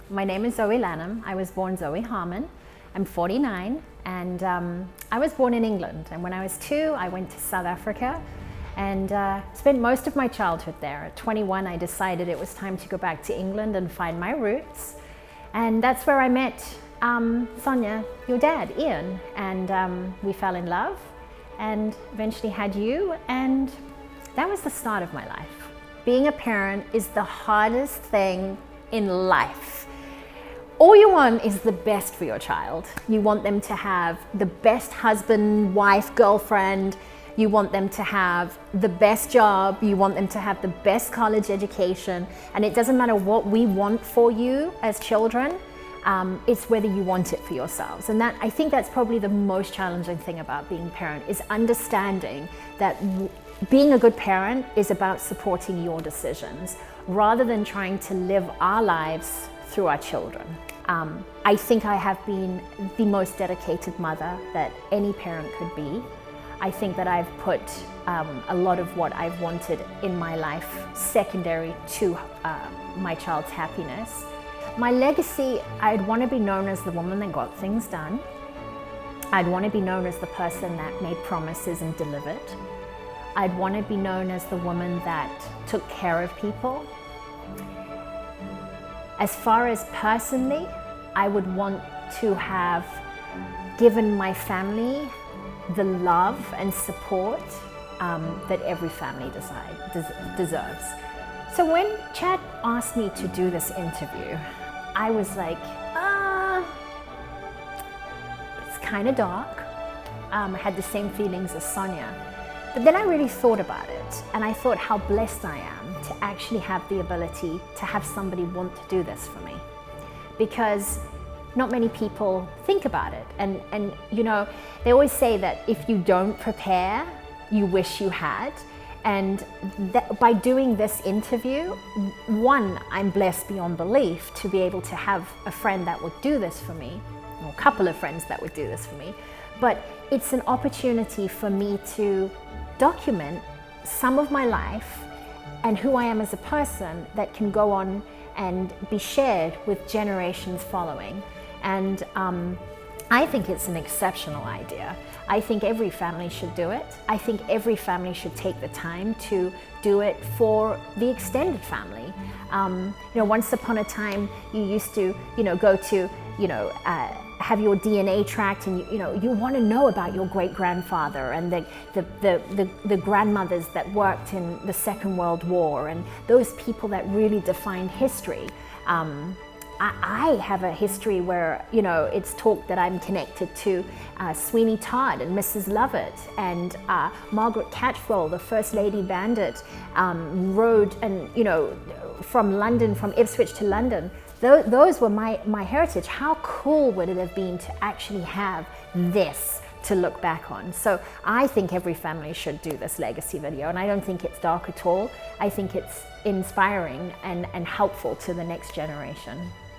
My name is Zoe Lanham. I was born Zoe Harmon. I'm 49 and I was born in England. And when I was 2, I went to South Africa and spent most of my childhood there. At 21, I decided it was time to go back to England and find my roots. And that's where I met Sonia, your dad, Ian. And we fell in love and eventually had you. And that was the start of my life. Being a parent is the hardest thing in life. All you want is the best for your child. You want them to have the best husband, wife, girlfriend. You want them to have the best job. You want them to have the best college education. And it doesn't matter what we want for you as children, it's whether you want it for yourselves. And I think that's probably the most challenging thing about being a parent, is understanding that being a good parent is about supporting your decisions rather than trying to live our lives through our children. I think I have been the most dedicated mother that any parent could be. I think that I've put a lot of what I've wanted in my life secondary to my child's happiness. My legacy, I'd want to be known as the woman that got things done. I'd want to be known as the person that made promises and delivered. I'd want to be known as the woman that took care of people. As far as personally, I would want to have given my family the love and support that every family deserves. So when Chad asked me to do this interview, I was like, it's kind of dark. I had the same feelings as Sonia. But then I really thought about it, and I thought how blessed I am to actually have the ability to have somebody want to do this for me. Because not many people think about it. And you know, they always say that if you don't prepare, you wish you had. And by doing this interview, one, I'm blessed beyond belief to be able to have a friend that would do this for me, or a couple of friends that would do this for me. But it's an opportunity for me to document some of my life and who I am as a person that can go on and be shared with generations following. And I think it's an exceptional idea. I think every family should do it. I think every family should take the time to do it for the extended family. You know, once upon a time, you used to, go to, have your DNA tracked, and you want to know about your great-grandfather and the grandmothers that worked in the Second World War and those people that really defined history. I have a history where, it's talked that I'm connected to Sweeney Todd and Mrs. Lovett, and Margaret Catchwell, the First Lady Bandit, rode and, from London, from Ipswich to London. Those were my heritage. How cool would it have been to actually have this to look back on? So I think every family should do this legacy video, and I don't think it's dark at all. I think it's inspiring and helpful to the next generation.